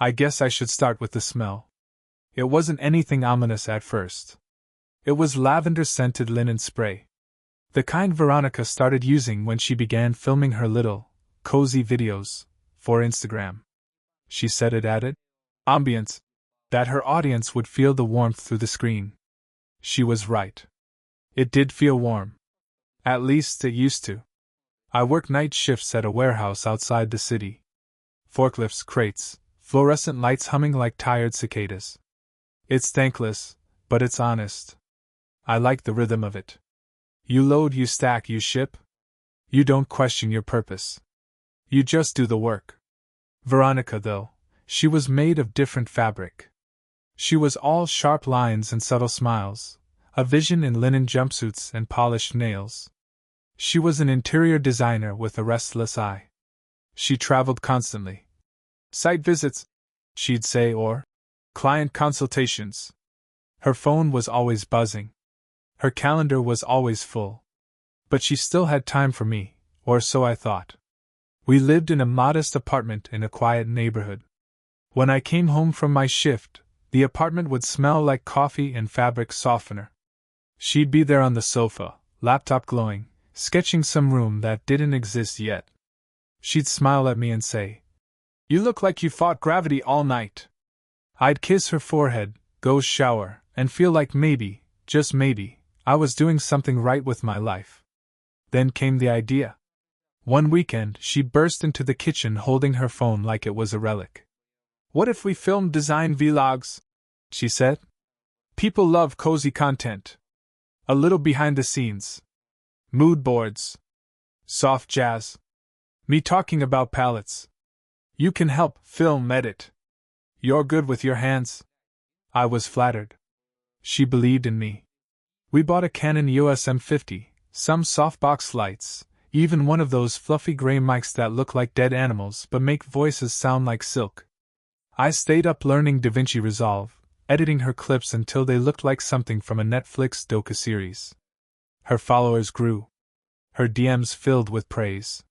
I guess I should start with the smell. It wasn't anything ominous at first. It was lavender-scented linen spray. The kind Veronica started using when she began filming her little, cozy videos for Instagram. She said it added ambience, that her audience would feel the warmth through the screen. She was right. It did feel warm. At least it used to. I worked night shifts at a warehouse outside the city. Forklifts, crates, fluorescent lights humming like tired cicadas. It's thankless, but it's honest. I like the rhythm of it. You load, you stack, you ship. You don't question your purpose. You just do the work. Veronica, though, she was made of different fabric. She was all sharp lines and subtle smiles, a vision in linen jumpsuits and polished nails. She was an interior designer with a restless eye. She traveled constantly. Site visits, she'd say, or client consultations. Her phone was always buzzing. Her calendar was always full. But she still had time for me, or so I thought. We lived in a modest apartment in a quiet neighborhood. When I came home from my shift, the apartment would smell like coffee and fabric softener. She'd be there on the sofa, laptop glowing, sketching some room that didn't exist yet. She'd smile at me and say, "You look like you fought gravity all night." I'd kiss her forehead, go shower, and feel like maybe, just maybe, I was doing something right with my life. Then came the idea. One weekend, she burst into the kitchen holding her phone like it was a relic. "What if we filmed design vlogs?" she said. "People love cozy content. A little behind the scenes. Mood boards. Soft jazz. Me talking about palettes. You can help film edit. You're good with your hands." I was flattered. She believed in me. We bought a Canon EOS M50, some softbox lights, even one of those fluffy gray mics that look like dead animals but make voices sound like silk. I stayed up learning DaVinci Resolve, editing her clips until they looked like something from a Netflix docu-series. Her followers grew. Her DMs filled with praise.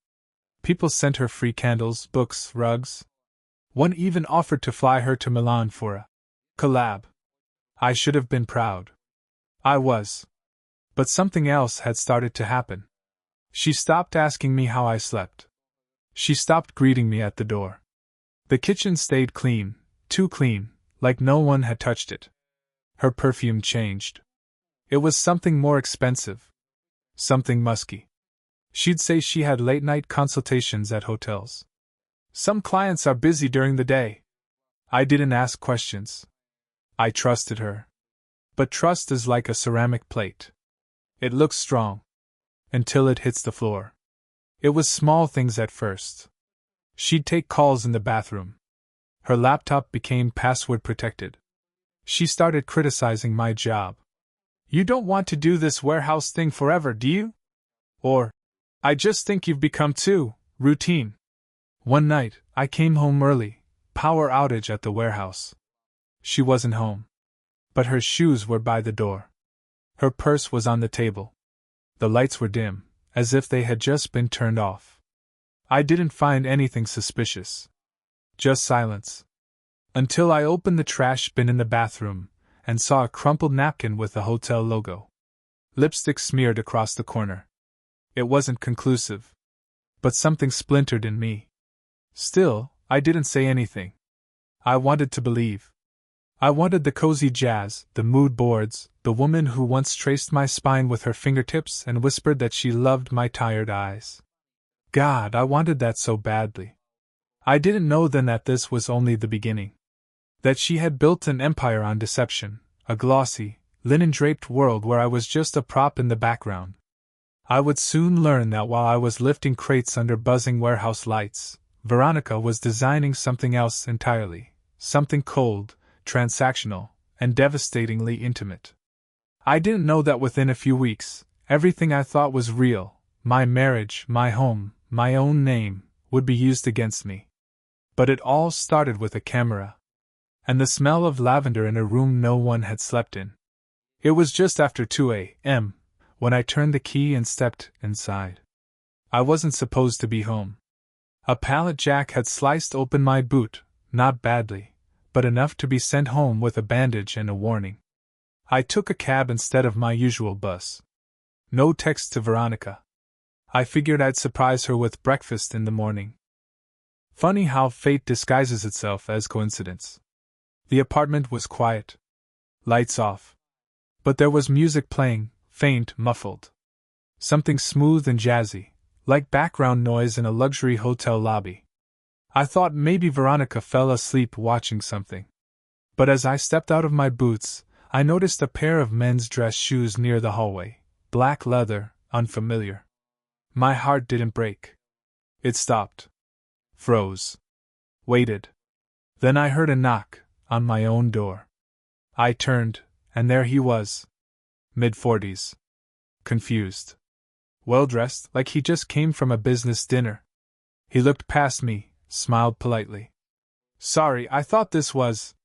People sent her free candles, books, rugs. One even offered to fly her to Milan for a collab. I should have been proud. I was. But something else had started to happen. She stopped asking me how I slept. She stopped greeting me at the door. The kitchen stayed clean, too clean, like no one had touched it. Her perfume changed. It was something more expensive. Something musky. She'd say she had late-night consultations at hotels. Some clients are busy during the day. I didn't ask questions. I trusted her. But trust is like a ceramic plate. It looks strong. Until it hits the floor. It was small things at first. She'd take calls in the bathroom. Her laptop became password protected. She started criticizing my job. "You don't want to do this warehouse thing forever, do you?" Or, "I just think you've become too routine." One night, I came home early, power outage at the warehouse. She wasn't home. But her shoes were by the door. Her purse was on the table. The lights were dim, as if they had just been turned off. I didn't find anything suspicious. Just silence. Until I opened the trash bin in the bathroom and saw a crumpled napkin with the hotel logo. Lipstick smeared across the corner. It wasn't conclusive. But something splintered in me. Still, I didn't say anything. I wanted to believe. I wanted the cozy jazz, the mood boards, the woman who once traced my spine with her fingertips and whispered that she loved my tired eyes. God, I wanted that so badly. I didn't know then that this was only the beginning. That she had built an empire on deception, a glossy, linen-draped world where I was just a prop in the background. I would soon learn that while I was lifting crates under buzzing warehouse lights, Veronica was designing something else entirely, something cold, transactional, and devastatingly intimate. I didn't know that within a few weeks, everything I thought was real, my marriage, my home, my own name, would be used against me. But it all started with a camera. And the smell of lavender in a room no one had slept in. It was just after 2 a.m. when I turned the key and stepped inside. I wasn't supposed to be home. A pallet jack had sliced open my boot, not badly, but enough to be sent home with a bandage and a warning. I took a cab instead of my usual bus. No text to Veronica. I figured I'd surprise her with breakfast in the morning. Funny how fate disguises itself as coincidence. The apartment was quiet. Lights off. But there was music playing, faint, muffled. Something smooth and jazzy, like background noise in a luxury hotel lobby. I thought maybe Veronica fell asleep watching something. But as I stepped out of my boots, I noticed a pair of men's dress shoes near the hallway, black leather, unfamiliar. My heart didn't break. It stopped. Froze. Waited. Then I heard a knock on my own door. I turned, and there he was. Mid-40s. Confused. Well-dressed, like he just came from a business dinner. He looked past me, smiled politely. Sorry, I thought this was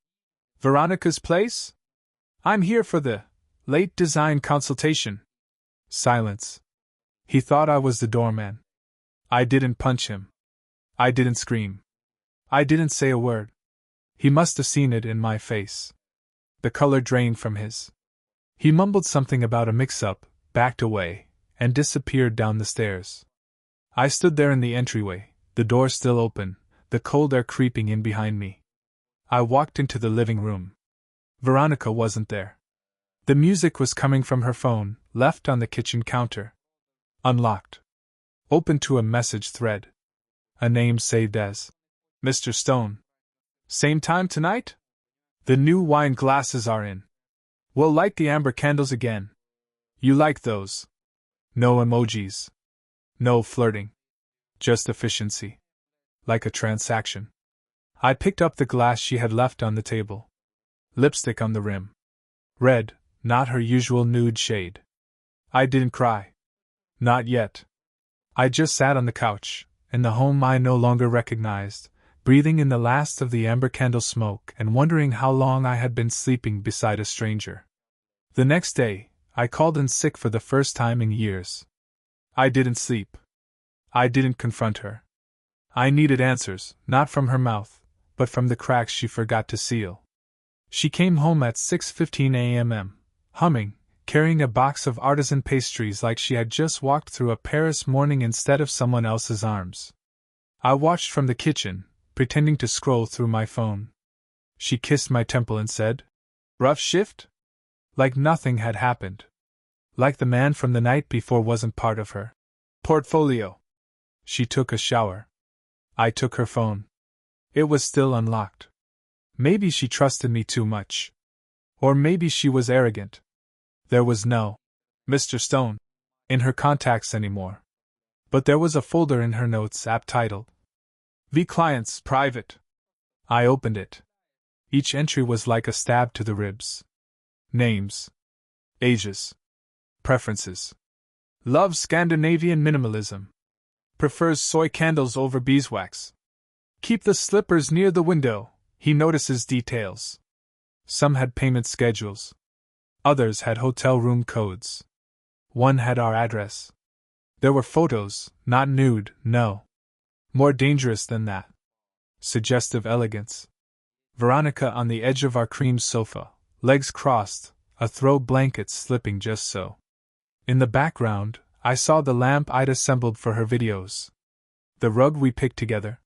Veronica's place? I'm here for the late design consultation. Silence. He thought I was the doorman. I didn't punch him. I didn't scream. I didn't say a word. He must have seen it in my face. The color drained from his. He mumbled something about a mix-up, backed away, and disappeared down the stairs. I stood there in the entryway, the door still open, the cold air creeping in behind me. I walked into the living room. Veronica wasn't there. The music was coming from her phone, left on the kitchen counter. Unlocked. Open to a message thread. A name saved as Mr. Stone. Same time tonight? The new wine glasses are in. We'll light the amber candles again. You like those? No emojis. No flirting. Just efficiency. Like a transaction. I picked up the glass she had left on the table. Lipstick on the rim. Red, not her usual nude shade. I didn't cry. Not yet. I just sat on the couch, in the home I no longer recognized, breathing in the last of the amber candle smoke and wondering how long I had been sleeping beside a stranger. The next day, I called in sick for the first time in years. I didn't sleep. I didn't confront her. I needed answers, not from her mouth, but from the cracks she forgot to seal. She came home at 6:15 a.m., humming, carrying a box of artisan pastries like she had just walked through a Paris morning instead of someone else's arms. I watched from the kitchen, pretending to scroll through my phone. She kissed my temple and said, "Rough shift?" Like nothing had happened. Like the man from the night before wasn't part of her portfolio. She took a shower. I took her phone. It was still unlocked. Maybe she trusted me too much. Or maybe she was arrogant. There was no Mr. Stone in her contacts anymore. But there was a folder in her notes app titled V Clients Private. I opened it. Each entry was like a stab to the ribs. Names. Ages. Preferences. Loves Scandinavian minimalism. Prefers soy candles over beeswax. Keep the slippers near the window, he notices details. Some had payment schedules. Others had hotel room codes. One had our address. There were photos, not nude, no. More dangerous than that. Suggestive elegance. Veronica on the edge of our cream sofa, legs crossed, a throw blanket slipping just so. In the background, I saw the lamp I'd assembled for her videos. The rug we picked together.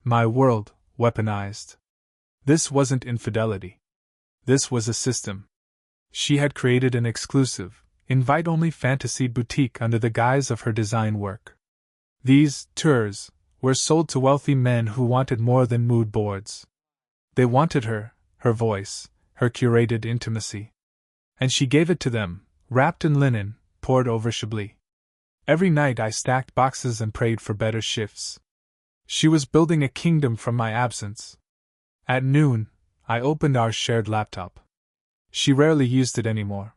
My world, weaponized. This wasn't infidelity. This was a system. She had created an exclusive, invite-only fantasy boutique under the guise of her design work. These tours were sold to wealthy men who wanted more than mood boards. They wanted her voice, her curated intimacy. And she gave it to them, wrapped in linen, poured over Chablis. Every night I stacked boxes and prayed for better shifts. She was building a kingdom from my absence. At noon, I opened our shared laptop. She rarely used it anymore.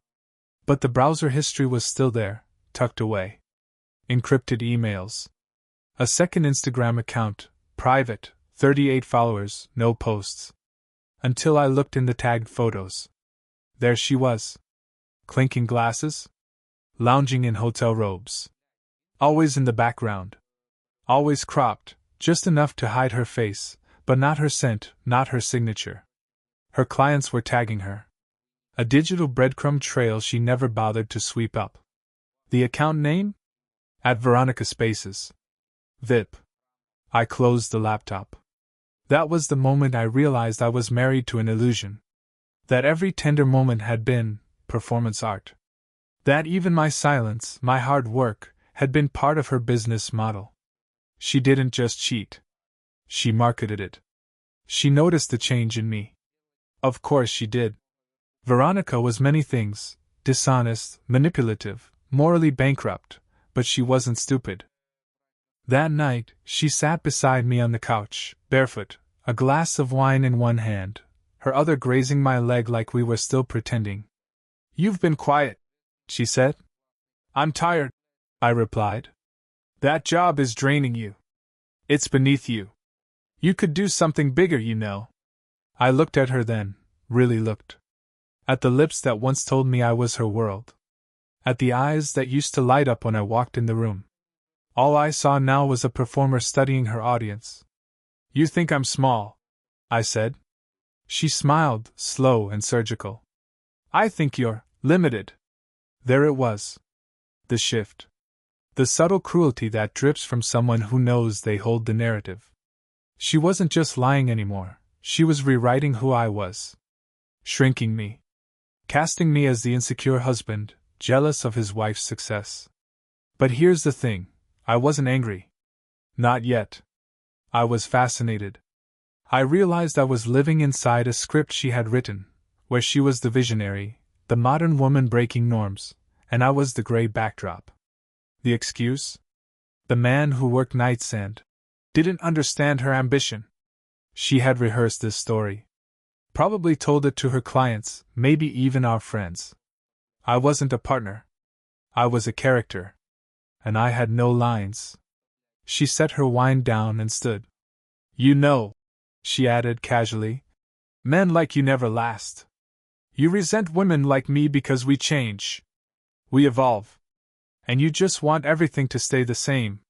But the browser history was still there, tucked away. Encrypted emails. A second Instagram account, private, 38 followers, no posts. Until I looked in the tagged photos. There she was. Clinking glasses. Lounging in hotel robes. Always in the background. Always cropped, just enough to hide her face, But not her scent, not her signature. Her clients were tagging her. A digital breadcrumb trail she never bothered to sweep up. The account name? @Veronica Spaces. VIP. I closed the laptop. That was the moment I realized I was married to an illusion. That every tender moment had been performance art. That even my silence, my hard work, had been part of her business model. She didn't just cheat. She marketed it. She noticed the change in me. Of course she did. Veronica was many things: dishonest, manipulative, morally bankrupt, but she wasn't stupid. That night, she sat beside me on the couch, barefoot, a glass of wine in one hand, her other grazing my leg like we were still pretending. "You've been quiet," she said. "I'm tired," I replied. "That job is draining you. It's beneath you. You could do something bigger, you know." I looked at her then, really looked. At the lips that once told me I was her world. At the eyes that used to light up when I walked in the room. All I saw now was a performer studying her audience. "You think I'm small," I said. She smiled, slow and surgical. "I think you're limited." There it was. The shift. The subtle cruelty that drips from someone who knows they hold the narrative. She wasn't just lying anymore, she was rewriting who I was. Shrinking me. Casting me as the insecure husband, jealous of his wife's success. But here's the thing, I wasn't angry. Not yet. I was fascinated. I realized I was living inside a script she had written, where she was the visionary, the modern woman breaking norms, and I was the gray backdrop. The excuse? The man who worked nights and didn't understand her ambition. She had rehearsed this story. Probably told it to her clients, maybe even our friends. I wasn't a partner. I was a character. And I had no lines. She set her wine down and stood. "You know," she added casually, "men like you never last. You resent women like me because we change. We evolve. And you just want everything to stay the same."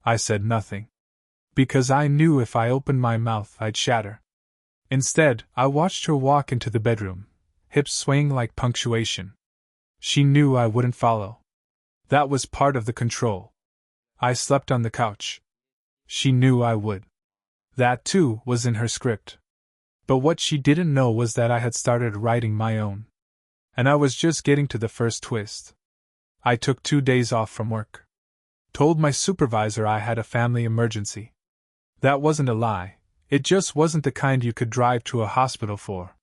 I said nothing. Because I knew if I opened my mouth I'd shatter. Instead, I watched her walk into the bedroom, hips swaying like punctuation. She knew I wouldn't follow. That was part of the control. I slept on the couch. She knew I would. That, too, was in her script. But what she didn't know was that I had started writing my own. And I was just getting to the first twist. I took 2 days off from work. Told my supervisor I had a family emergency. That wasn't a lie. It just wasn't the kind you could drive to a hospital for.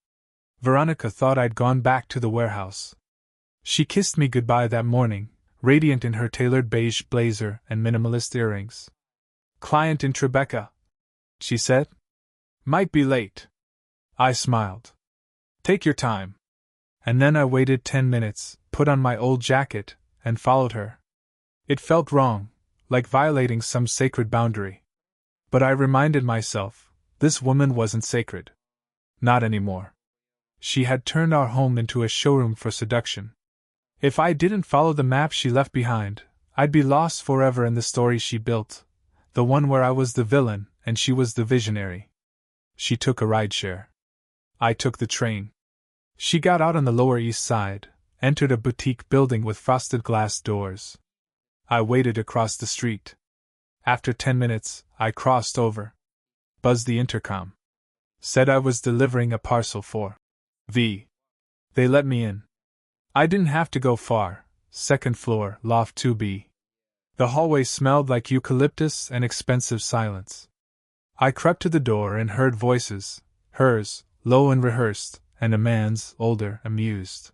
Veronica thought I'd gone back to the warehouse. She kissed me goodbye that morning, radiant in her tailored beige blazer and minimalist earrings. "Client in Tribeca," she said. "Might be late." I smiled. "Take your time." And then I waited 10 minutes, put on my old jacket, and followed her. It felt wrong, like violating some sacred boundary. But I reminded myself, this woman wasn't sacred. Not anymore. She had turned our home into a showroom for seduction. If I didn't follow the map she left behind, I'd be lost forever in the story she built, the one where I was the villain and she was the visionary. She took a rideshare. I took the train. She got out on the Lower East Side, entered a boutique building with frosted glass doors. I waited across the street. After 10 minutes, I crossed over. Buzzed the intercom. Said I was delivering a parcel for V. They let me in. I didn't have to go far, 2nd floor, loft 2B. The hallway smelled like eucalyptus and expensive silence. I crept to the door and heard voices, hers, low and rehearsed, and a man's, older, amused.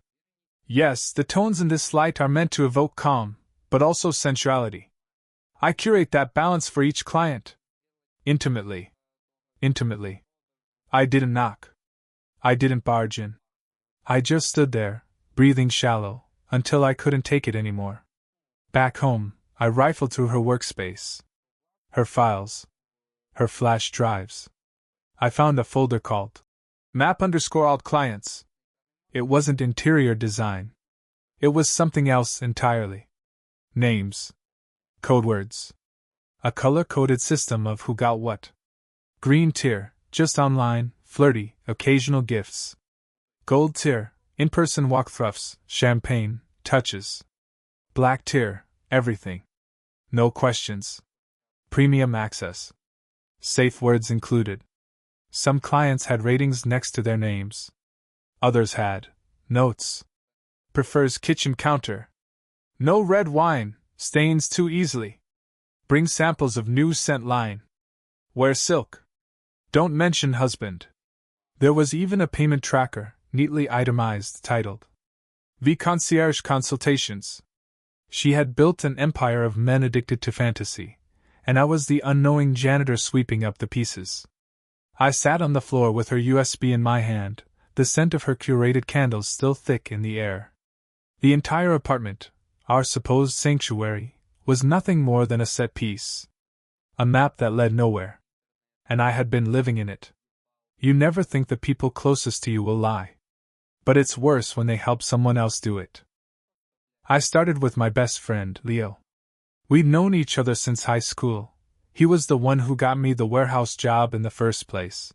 Yes, the tones in this light are meant to evoke calm, but also sensuality. I curate that balance for each client. Intimately. I didn't knock. I didn't barge in. I just stood there, breathing shallow, until I couldn't take it anymore. Back home, I rifled through her workspace. Her files. Her flash drives. I found a folder called Map_alt Clients. It wasn't interior design. It was something else entirely. Names. Code words. A color-coded system of who got what. Green tier, just online, flirty, occasional gifts. Gold tier, in-person walkthroughs, champagne, touches. Black tier, everything. No questions. Premium access. Safe words included. Some clients had ratings next to their names. Others had notes. Prefers kitchen counter. No red wine, stains too easily. Bring samples of new scent line. Wear silk. Don't mention husband. There was even a payment tracker, neatly itemized, titled V Concierge Consultations. She had built an empire of men addicted to fantasy, and I was the unknowing janitor sweeping up the pieces. I sat on the floor with her USB in my hand, the scent of her curated candles still thick in the air. The entire apartment, our supposed sanctuary, was nothing more than a set piece. A map that led nowhere. And I had been living in it. You never think the people closest to you will lie. But it's worse when they help someone else do it. I started with my best friend, Leo. We'd known each other since high school. He was the one who got me the warehouse job in the first place.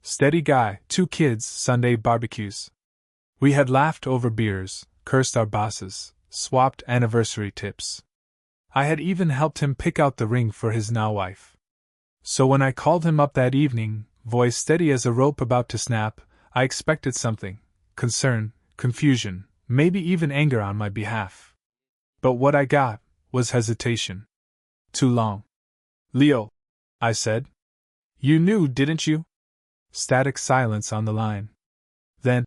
Steady guy, 2 kids, Sunday barbecues. We had laughed over beers, cursed our bosses, swapped anniversary tips. I had even helped him pick out the ring for his now wife. So when I called him up that evening, voice steady as a rope about to snap, I expected something: concern, confusion, maybe even anger on my behalf. But what I got was hesitation. Too long. Leo, I said. You knew, didn't you? Static silence on the line. Then,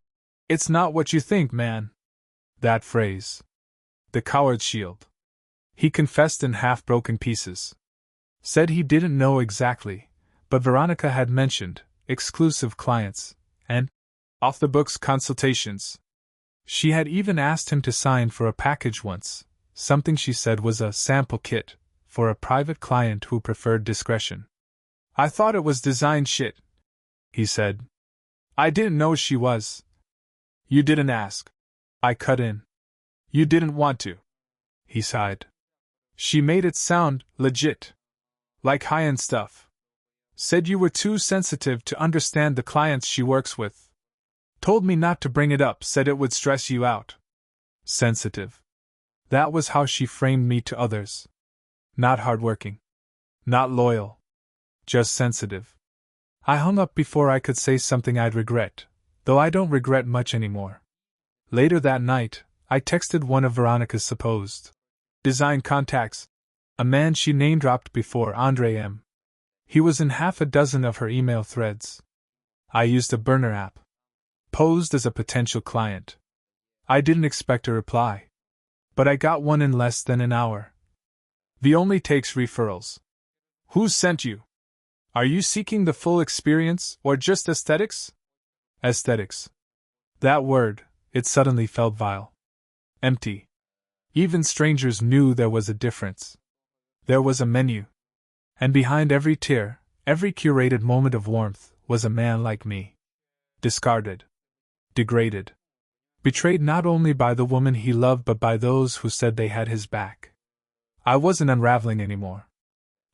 it's not what you think, man. That phrase. The coward's shield. He confessed in half-broken pieces. Said he didn't know exactly, but Veronica had mentioned exclusive clients and off-the-books consultations. She had even asked him to sign for a package once, something she said was a sample kit for a private client who preferred discretion. I thought it was design shit, he said. I didn't know she was. You didn't ask. I cut in. You didn't want to. He sighed. She made it sound legit. Like high-end stuff. Said you were too sensitive to understand the clients she works with. Told me not to bring it up, said it would stress you out. Sensitive. That was how she framed me to others. Not hardworking. Not loyal. Just sensitive. I hung up before I could say something I'd regret, though I don't regret much anymore. Later that night, I texted one of Veronica's supposed design contacts, a man she name-dropped before, Andre M. He was in half a dozen of her email threads. I used a burner app. Posed as a potential client. I didn't expect a reply. But I got one in less than an hour. The only takes referrals. Who sent you? Are you seeking the full experience, or just aesthetics? Aesthetics. That word, it suddenly felt vile. Empty. Even strangers knew there was a difference. There was a menu. And behind every tear, every curated moment of warmth, was a man like me. Discarded. Degraded. Betrayed not only by the woman he loved but by those who said they had his back. I wasn't unraveling anymore.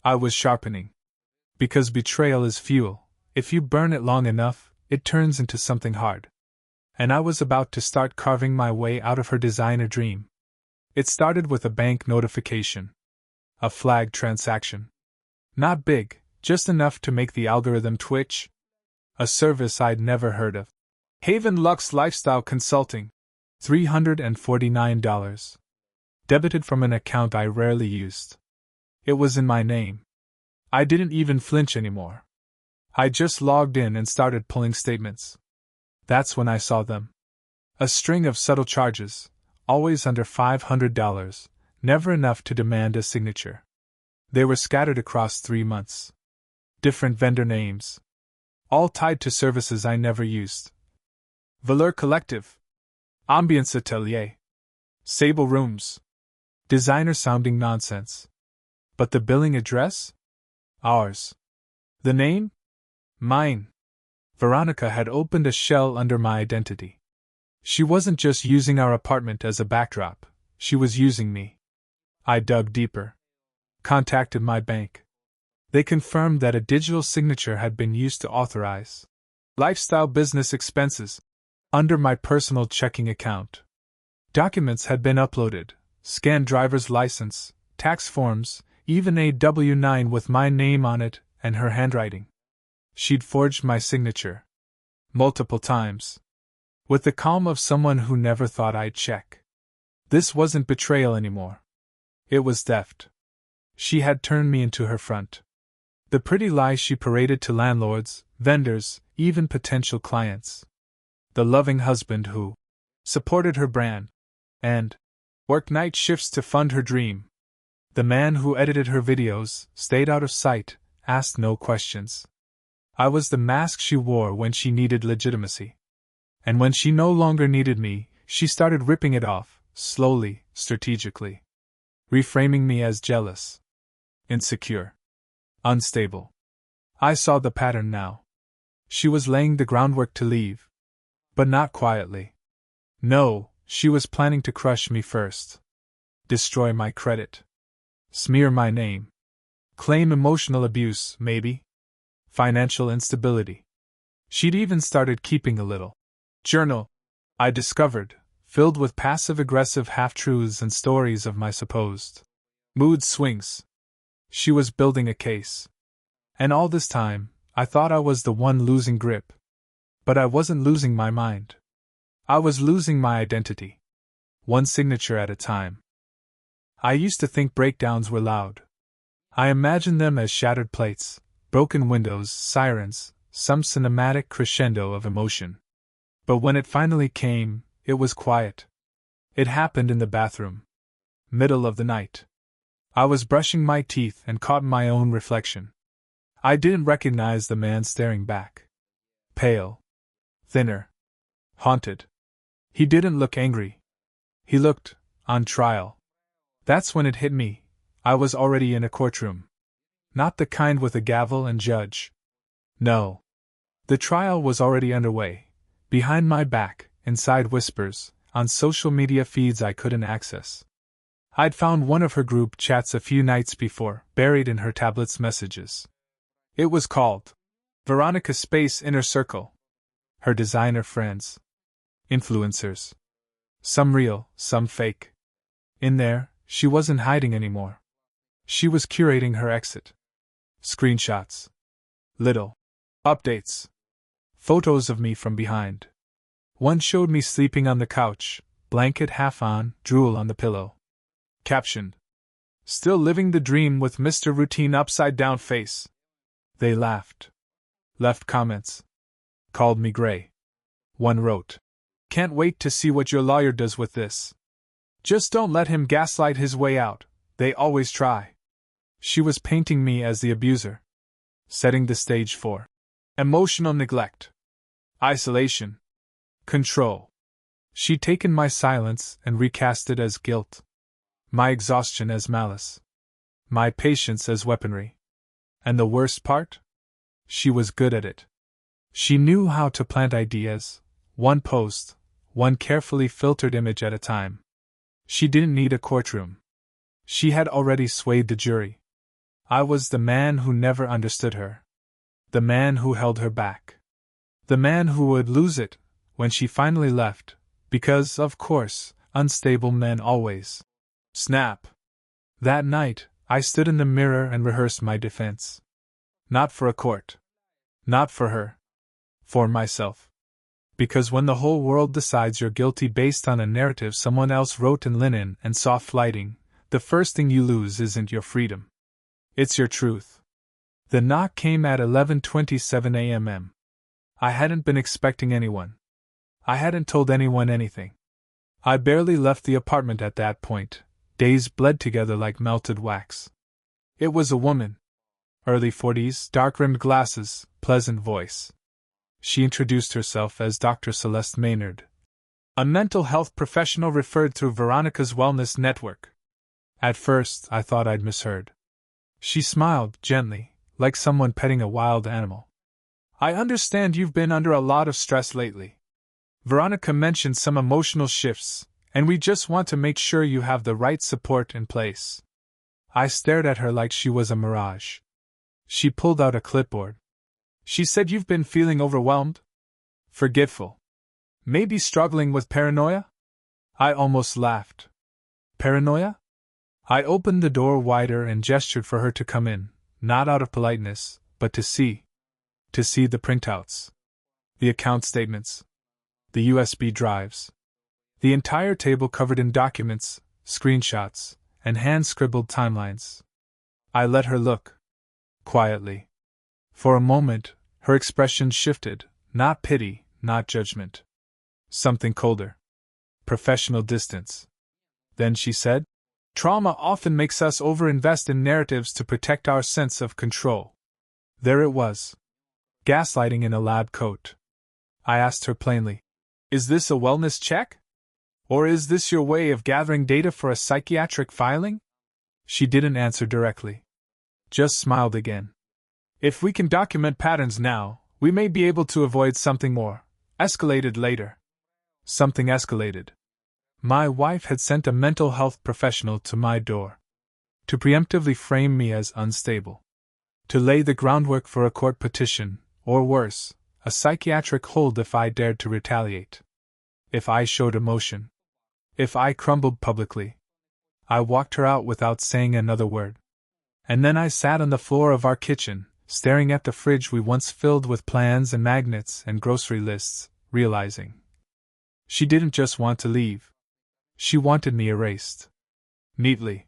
I was sharpening. Because betrayal is fuel. If you burn it long enough, it turns into something hard. And I was about to start carving my way out of her designer dream. It started with a bank notification. A flagged transaction. Not big, just enough to make the algorithm twitch. A service I'd never heard of. Haven Lux Lifestyle Consulting. $349. Debited from an account I rarely used. It was in my name. I didn't even flinch anymore. I just logged in and started pulling statements. That's when I saw them. A string of subtle charges, always under $500, never enough to demand a signature. They were scattered across 3 months. Different vendor names. All tied to services I never used. Velour Collective. Ambiance Atelier. Sable Rooms. Designer-sounding nonsense. But the billing address? Ours. The name? Mine. Veronica had opened a shell under my identity. She wasn't just using our apartment as a backdrop, she was using me. I dug deeper. Contacted my bank. They confirmed that a digital signature had been used to authorize lifestyle business expenses under my personal checking account. Documents had been uploaded, scanned driver's license, tax forms, even a W-9 with my name on it and her handwriting. She'd forged my signature. Multiple times. With the calm of someone who never thought I'd check. This wasn't betrayal anymore. It was theft. She had turned me into her front. The pretty lies she paraded to landlords, vendors, even potential clients. The loving husband who supported her brand and worked night shifts to fund her dream. The man who edited her videos, stayed out of sight, asked no questions. I was the mask she wore when she needed legitimacy. And when she no longer needed me, she started ripping it off, slowly, strategically. Reframing me as jealous, insecure, unstable. I saw the pattern now. She was laying the groundwork to leave. But not quietly. No, she was planning to crush me first. Destroy my credit. Smear my name. Claim emotional abuse, maybe. Financial instability. She'd even started keeping a little journal, I discovered, filled with passive-aggressive half-truths and stories of my supposed mood swings. She was building a case. And all this time, I thought I was the one losing grip. But I wasn't losing my mind. I was losing my identity. One signature at a time. I used to think breakdowns were loud. I imagined them as shattered plates, broken windows, sirens, some cinematic crescendo of emotion. But when it finally came, it was quiet. It happened in the bathroom. Middle of the night. I was brushing my teeth and caught my own reflection. I didn't recognize the man staring back. Pale. Thinner. Haunted. He didn't look angry. He looked on trial. That's when it hit me. I was already in a courtroom. Not the kind with a gavel and judge. No. The trial was already underway. Behind my back, inside whispers, on social media feeds I couldn't access. I'd found one of her group chats a few nights before, buried in her tablet's messages. It was called Veronica Space Inner Circle. Her designer friends. Influencers. Some real, some fake. In there, she wasn't hiding anymore. She was curating her exit. Screenshots. Little updates. Photos of me from behind. One showed me sleeping on the couch, blanket half on, drool on the pillow. Captioned. Still living the dream with Mr. Routine upside down face. They laughed. Left comments. Called me gray. One wrote. Can't wait to see what your lawyer does with this. Just don't let him gaslight his way out, they always try. She was painting me as the abuser. Setting the stage for emotional neglect. Isolation. Control. She'd taken my silence and recast it as guilt. My exhaustion as malice. My patience as weaponry. And the worst part? She was good at it. She knew how to plant ideas, one post, one carefully filtered image at a time. She didn't need a courtroom. She had already swayed the jury. I was the man who never understood her. The man who held her back. The man who would lose it when she finally left, because, of course, unstable men always snap. That night, I stood in the mirror and rehearsed my defense. Not for a court. Not for her. For myself. Because when the whole world decides you're guilty based on a narrative someone else wrote in linen and soft lighting, the first thing you lose isn't your freedom. It's your truth. The knock came at 11:27 a.m. I hadn't been expecting anyone. I hadn't told anyone anything. I barely left the apartment at that point. Days bled together like melted wax. It was a woman. Early 40s, dark-rimmed glasses, pleasant voice. She introduced herself as Dr. Celeste Maynard, a mental health professional referred through Veronica's wellness network. At first, I thought I'd misheard. She smiled gently, like someone petting a wild animal. I understand you've been under a lot of stress lately. Veronica mentioned some emotional shifts, and we just want to make sure you have the right support in place. I stared at her like she was a mirage. She pulled out a clipboard. She said you've been feeling overwhelmed? Forgetful? Maybe struggling with paranoia? I almost laughed. Paranoia? I opened the door wider and gestured for her to come in, not out of politeness, but to see. To see the printouts. The account statements. The USB drives. The entire table covered in documents, screenshots, and hand-scribbled timelines. I let her look. Quietly. For a moment, her expression shifted, not pity, not judgment. Something colder. Professional distance. Then she said, "Trauma often makes us overinvest in narratives to protect our sense of control." There it was. Gaslighting in a lab coat. I asked her plainly, "Is this a wellness check? Or is this your way of gathering data for a psychiatric filing?" She didn't answer directly. Just smiled again. "If we can document patterns now, we may be able to avoid something more escalated later." Something escalated. My wife had sent a mental health professional to my door. To preemptively frame me as unstable. To lay the groundwork for a court petition, or worse, a psychiatric hold if I dared to retaliate. If I showed emotion. If I crumbled publicly. I walked her out without saying another word. And then I sat on the floor of our kitchen, staring at the fridge we once filled with plans and magnets and grocery lists, realizing. She didn't just want to leave. She wanted me erased. Neatly.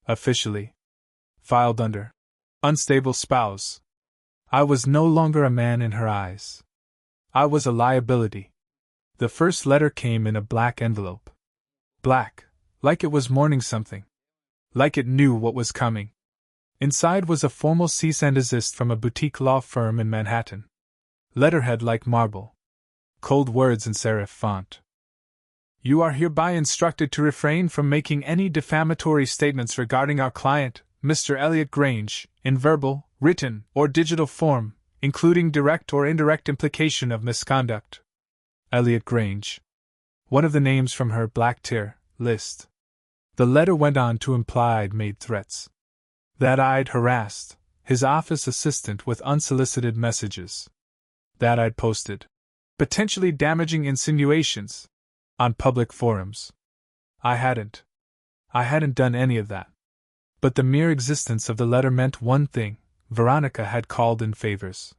Officially. Filed under. Unstable spouse. I was no longer a man in her eyes. I was a liability. The first letter came in a black envelope. Black, like it was mourning something. Like it knew what was coming. Inside was a formal cease and desist from a boutique law firm in Manhattan. Letterhead like marble. Cold words in serif font. "You are hereby instructed to refrain from making any defamatory statements regarding our client, Mr. Elliot Grange, in verbal, written, or digital form, including direct or indirect implication of misconduct." Elliot Grange. One of the names from her black tier list. The letter went on to imply I'd made threats. That I'd harassed his office assistant with unsolicited messages. That I'd posted potentially damaging insinuations on public forums. I hadn't done any of that. But the mere existence of the letter meant one thing: Veronica had called in favors.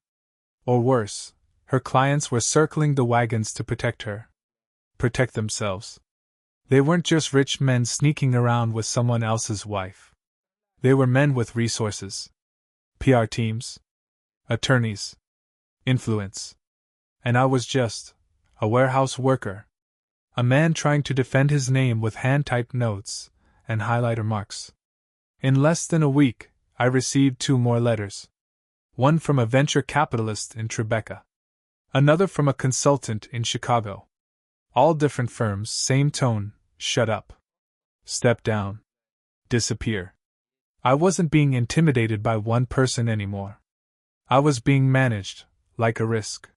Or worse, her clients were circling the wagons to protect her. Protect themselves. They weren't just rich men sneaking around with someone else's wife. They were men with resources. PR teams. Attorneys. Influence. And I was just a warehouse worker. A man trying to defend his name with hand-typed notes and highlighter marks. In less than a week, I received 2 more letters. One from a venture capitalist in Tribeca. Another from a consultant in Chicago. All different firms, same tone: shut up. Step down. Disappear. I wasn't being intimidated by one person anymore. I was being managed, like a risk.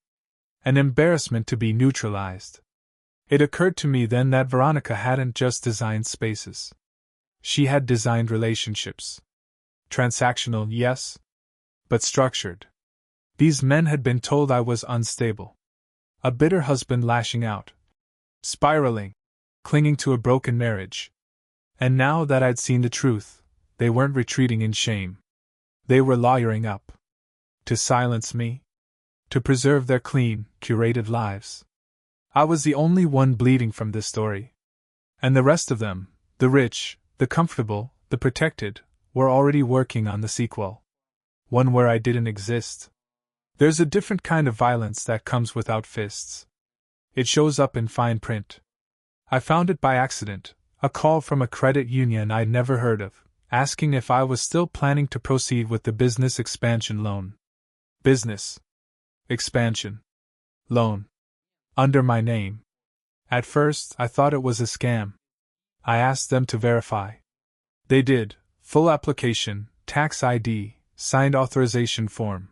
An embarrassment to be neutralized. It occurred to me then that Veronica hadn't just designed spaces. She had designed relationships. Transactional, yes, but structured. These men had been told I was unstable. A bitter husband lashing out. Spiraling. Clinging to a broken marriage. And now that I'd seen the truth, they weren't retreating in shame. They were lawyering up. To silence me. To preserve their clean, curated lives. I was the only one bleeding from this story. And the rest of them, the rich, the comfortable, the protected, were already working on the sequel. One where I didn't exist. There's a different kind of violence that comes without fists. It shows up in fine print. I found it by accident, a call from a credit union I'd never heard of, asking if I was still planning to proceed with the business expansion loan. Business expansion loan. Under my name. At first, I thought it was a scam. I asked them to verify. They did. Full application, tax ID, signed authorization form.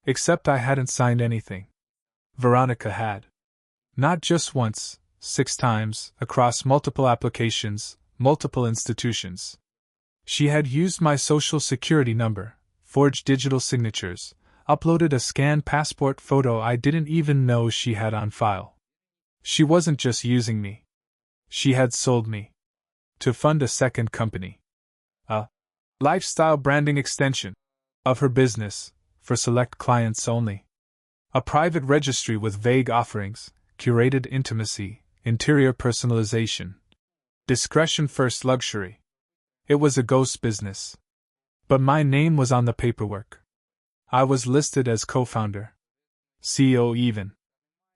Except I hadn't signed anything. Veronica had. Not just once, 6 times, across multiple applications, multiple institutions. She had used my social security number, forged digital signatures, uploaded a scanned passport photo I didn't even know she had on file. She wasn't just using me. She had sold me. To fund a second company. A lifestyle branding extension of her business, for select clients only. A private registry with vague offerings, curated intimacy, interior personalization. Discretion first luxury. It was a ghost business. But my name was on the paperwork. I was listed as co-founder. CEO even.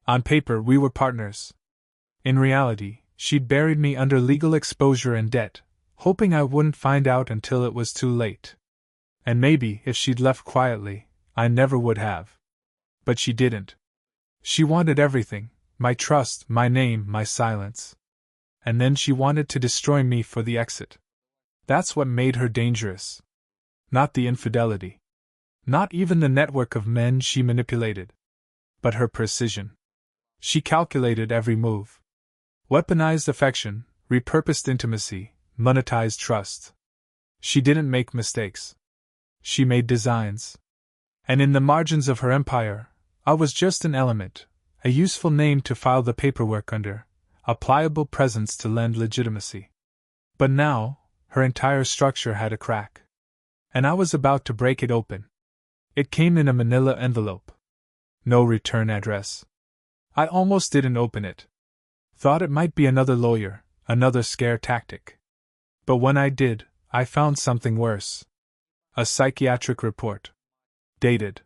On paper we were partners. In reality, she'd buried me under legal exposure and debt, hoping I wouldn't find out until it was too late. And maybe, if she'd left quietly, I never would have. But she didn't. She wanted everything, my trust, my name, my silence. And then she wanted to destroy me for the exit. That's what made her dangerous. Not the infidelity. Not even the network of men she manipulated. But her precision. She calculated every move. Weaponized affection, repurposed intimacy, monetized trust. She didn't make mistakes. She made designs. And in the margins of her empire, I was just an element, a useful name to file the paperwork under, a pliable presence to lend legitimacy. But now, her entire structure had a crack. And I was about to break it open. It came in a manila envelope. No return address. I almost didn't open it. Thought it might be another lawyer, another scare tactic. But when I did, I found something worse. A psychiatric report. Dated.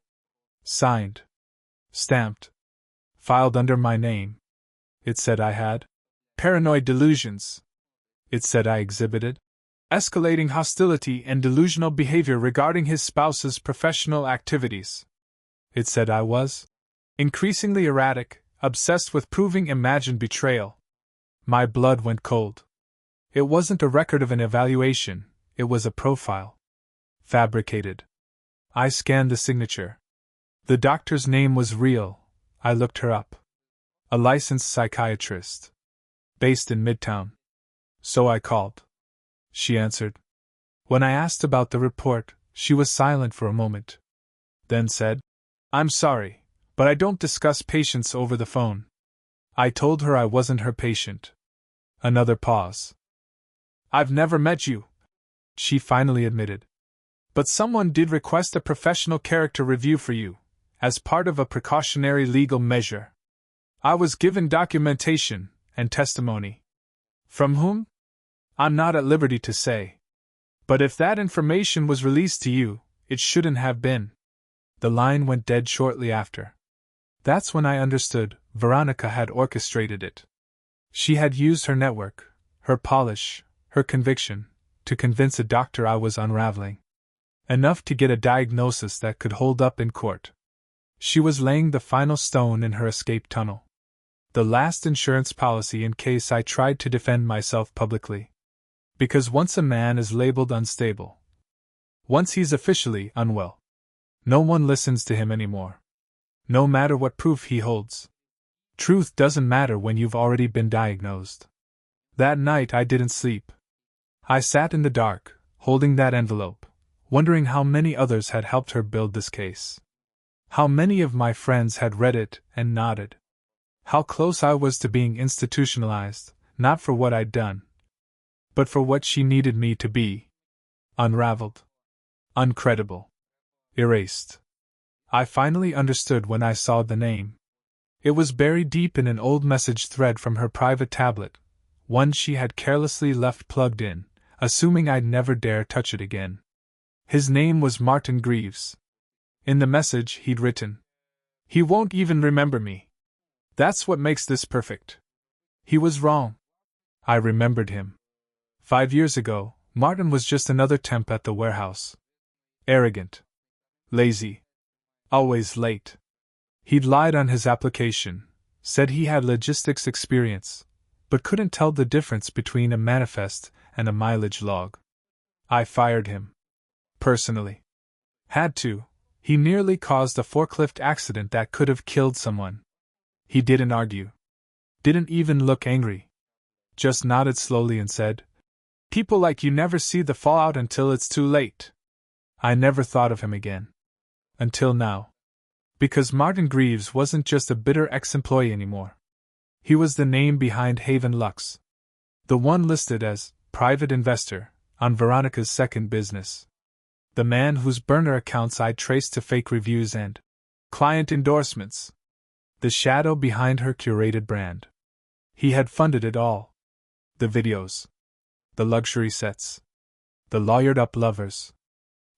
Signed. Stamped. Filed under my name. It said I had paranoid delusions. It said I exhibited escalating hostility and delusional behavior regarding his spouse's professional activities. It said I was increasingly erratic, obsessed with proving imagined betrayal. My blood went cold. It wasn't a record of an evaluation, it was a profile. Fabricated. I scanned the signature. The doctor's name was real. I looked her up. A licensed psychiatrist. Based in Midtown. So I called. She answered. When I asked about the report, she was silent for a moment. Then said, "I'm sorry, but I don't discuss patients over the phone." I told her I wasn't her patient. Another pause. "I've never met you," she finally admitted. "But someone did request a professional character review for you, as part of a precautionary legal measure. I was given documentation and testimony." "From whom?" "I'm not at liberty to say. But if that information was released to you, it shouldn't have been." The line went dead shortly after. That's when I understood Veronica had orchestrated it. She had used her network, her polish, her conviction, to convince a doctor I was unraveling. Enough to get a diagnosis that could hold up in court. She was laying the final stone in her escape tunnel. The last insurance policy in case I tried to defend myself publicly. Because once a man is labeled unstable, once he's officially unwell, no one listens to him anymore. No matter what proof he holds. Truth doesn't matter when you've already been diagnosed. That night I didn't sleep. I sat in the dark, holding that envelope, wondering how many others had helped her build this case. How many of my friends had read it and nodded. How close I was to being institutionalized, not for what I'd done, but for what she needed me to be. Unraveled. Uncredible. Erased. I finally understood when I saw the name. It was buried deep in an old message thread from her private tablet, one she had carelessly left plugged in, assuming I'd never dare touch it again. His name was Martin Greaves. In the message he'd written, "He won't even remember me. That's what makes this perfect." He was wrong. I remembered him. 5 years ago, Martin was just another temp at the warehouse. Arrogant. Lazy. Always late. He'd lied on his application, said he had logistics experience, but couldn't tell the difference between a manifest and a mileage log. I fired him. Personally. Had to. He nearly caused a forklift accident that could have killed someone. He didn't argue. Didn't even look angry. Just nodded slowly and said, "People like you never see the fallout until it's too late." I never thought of him again. Until now. Because Martin Greaves wasn't just a bitter ex-employee anymore. He was the name behind Haven Lux. The one listed as private investor on Veronica's second business. The man whose burner accounts I'd traced to fake reviews and client endorsements. The shadow behind her curated brand. He had funded it all. The videos. The luxury sets. The lawyered-up lovers.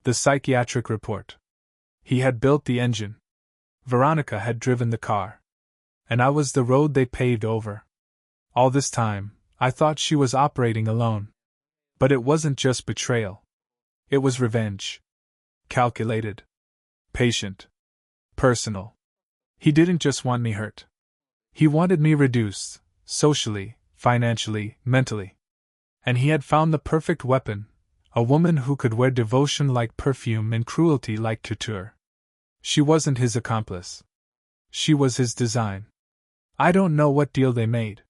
The psychiatric report. He had built the engine. Veronica had driven the car. And I was the road they paved over. All this time, I thought she was operating alone. But it wasn't just betrayal. It was revenge. Calculated. Patient. Personal. He didn't just want me hurt. He wanted me reduced, socially, financially, mentally. And he had found the perfect weapon, a woman who could wear devotion like perfume and cruelty like couture. She wasn't his accomplice. She was his design. I don't know what deal they made.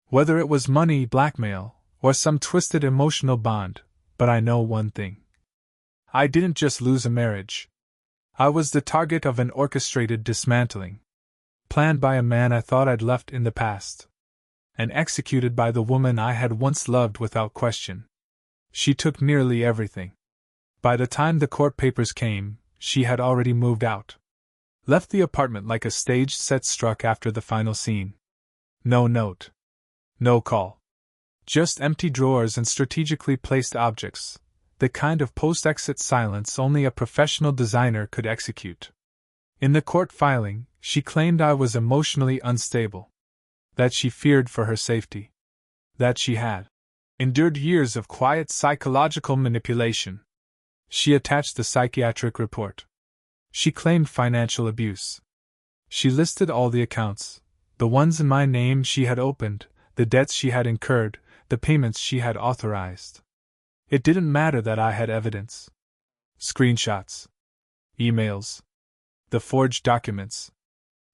Whether it was money, blackmail, or some twisted emotional bond, but I know one thing. I didn't just lose a marriage. I was the target of an orchestrated dismantling. Planned by a man I thought I'd left in the past. And executed by the woman I had once loved without question. She took nearly everything. By the time the court papers came, she had already moved out. Left the apartment like a staged set struck after the final scene. No note. No call. Just empty drawers and strategically placed objects, the kind of post-exit silence only a professional designer could execute. In the court filing, she claimed I was emotionally unstable. That she feared for her safety. That she had endured years of quiet psychological manipulation. She attached the psychiatric report. She claimed financial abuse. She listed all the accounts, the ones in my name she had opened, the debts she had incurred, the payments she had authorized. It didn't matter that I had evidence. Screenshots. Emails. The forged documents.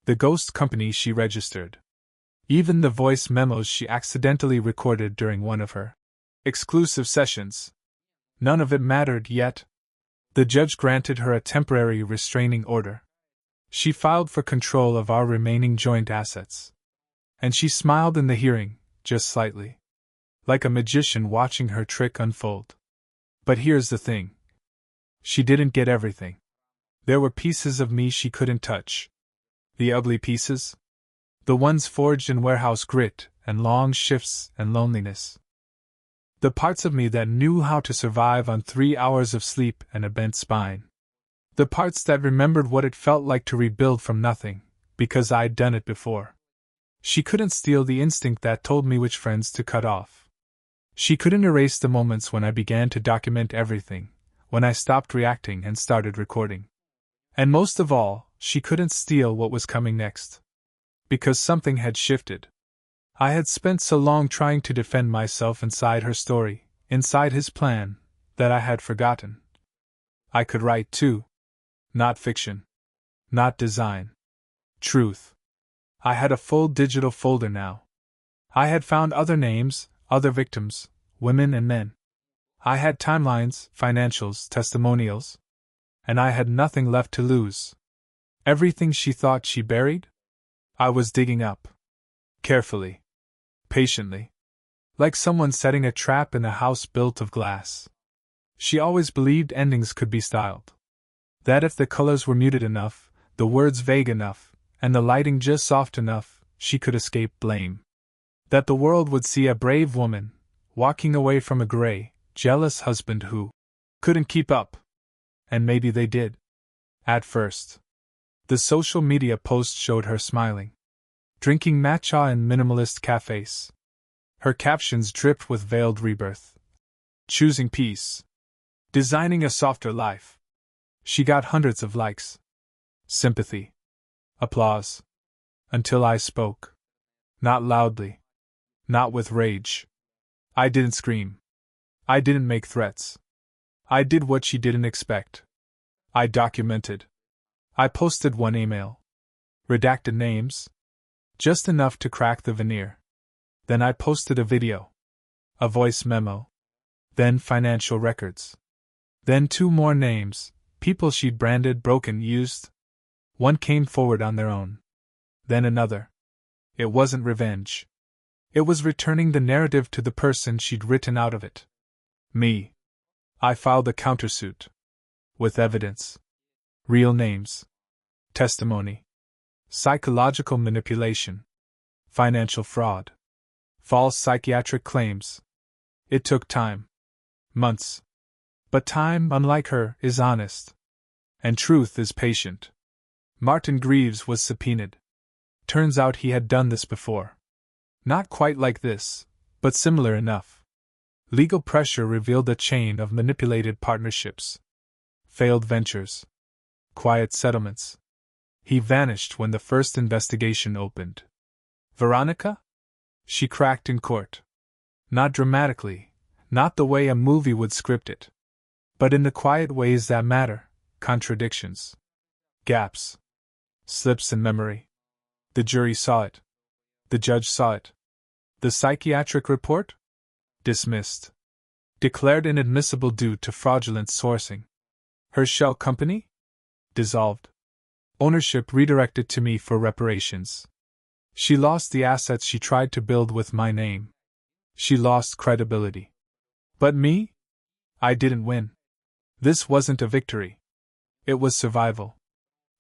The ghost company she registered. Even the voice memos she accidentally recorded during one of her exclusive sessions. None of it mattered yet. The judge granted her a temporary restraining order. She filed for control of our remaining joint assets. And she smiled in the hearing, just slightly. Like a magician watching her trick unfold. But here's the thing. She didn't get everything. There were pieces of me she couldn't touch. The ugly pieces? The ones forged in warehouse grit and long shifts and loneliness. The parts of me that knew how to survive on 3 hours of sleep and a bent spine. The parts that remembered what it felt like to rebuild from nothing, because I'd done it before. She couldn't steal the instinct that told me which friends to cut off. She couldn't erase the moments when I began to document everything, when I stopped reacting and started recording. And most of all, she couldn't steal what was coming next. Because something had shifted. I had spent so long trying to defend myself inside her story, inside his plan, that I had forgotten. I could write too. Not fiction. Not design. Truth. I had a full digital folder now. I had found other names, other victims, women and men. I had timelines, financials, testimonials. And I had nothing left to lose. Everything she thought she buried? I was digging up. Carefully. Patiently. Like someone setting a trap in a house built of glass. She always believed endings could be styled. That if the colors were muted enough, the words vague enough, and the lighting just soft enough, she could escape blame. That the world would see a brave woman, walking away from a gray, jealous husband who couldn't keep up. And maybe they did. At first. The social media posts showed her smiling. Drinking matcha in minimalist cafes. Her captions dripped with veiled rebirth. Choosing peace. Designing a softer life. She got hundreds of likes. Sympathy. Applause. Until I spoke. Not loudly. Not with rage. I didn't scream. I didn't make threats. I did what she didn't expect. I documented. I posted one email. Redacted names. Just enough to crack the veneer. Then I posted a video. A voice memo. Then financial records. Then 2 more names, people she'd branded, broken, used. One came forward on their own. Then another. It wasn't revenge. It was returning the narrative to the person she'd written out of it. Me. I filed a countersuit. With evidence. Real names. Testimony. Psychological manipulation. Financial fraud. False psychiatric claims. It took time. Months. But time, unlike her, is honest. And truth is patient. Martin Greaves was subpoenaed. Turns out he had done this before. Not quite like this, but similar enough. Legal pressure revealed a chain of manipulated partnerships. Failed ventures. Quiet settlements. He vanished when the first investigation opened. Veronica? She cracked in court. Not dramatically, not the way a movie would script it. But in the quiet ways that matter, contradictions. Gaps. Slips in memory. The jury saw it. The judge saw it. The psychiatric report? Dismissed. Declared inadmissible due to fraudulent sourcing. Her shell company? Dissolved. Ownership redirected to me for reparations. She lost the assets she tried to build with my name. She lost credibility. But me? I didn't win. This wasn't a victory. It was survival.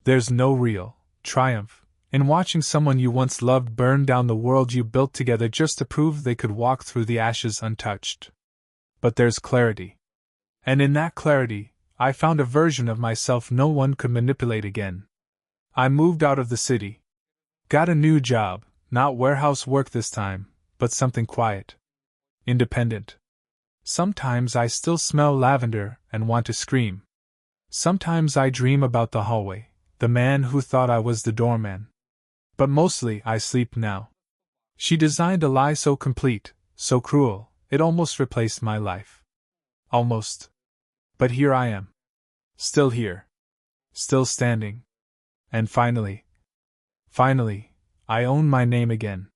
There's no real triumph in watching someone you once loved burn down the world you built together just to prove they could walk through the ashes untouched. But there's clarity. And in that clarity, I found a version of myself no one could manipulate again. I moved out of the city. Got a new job, not warehouse work this time, but something quiet. Independent. Sometimes I still smell lavender and want to scream. Sometimes I dream about the hallway, the man who thought I was the doorman. But mostly I sleep now. She designed a lie so complete, so cruel, it almost replaced my life. Almost. But here I am. Still here. Still standing. And finally, I own my name again.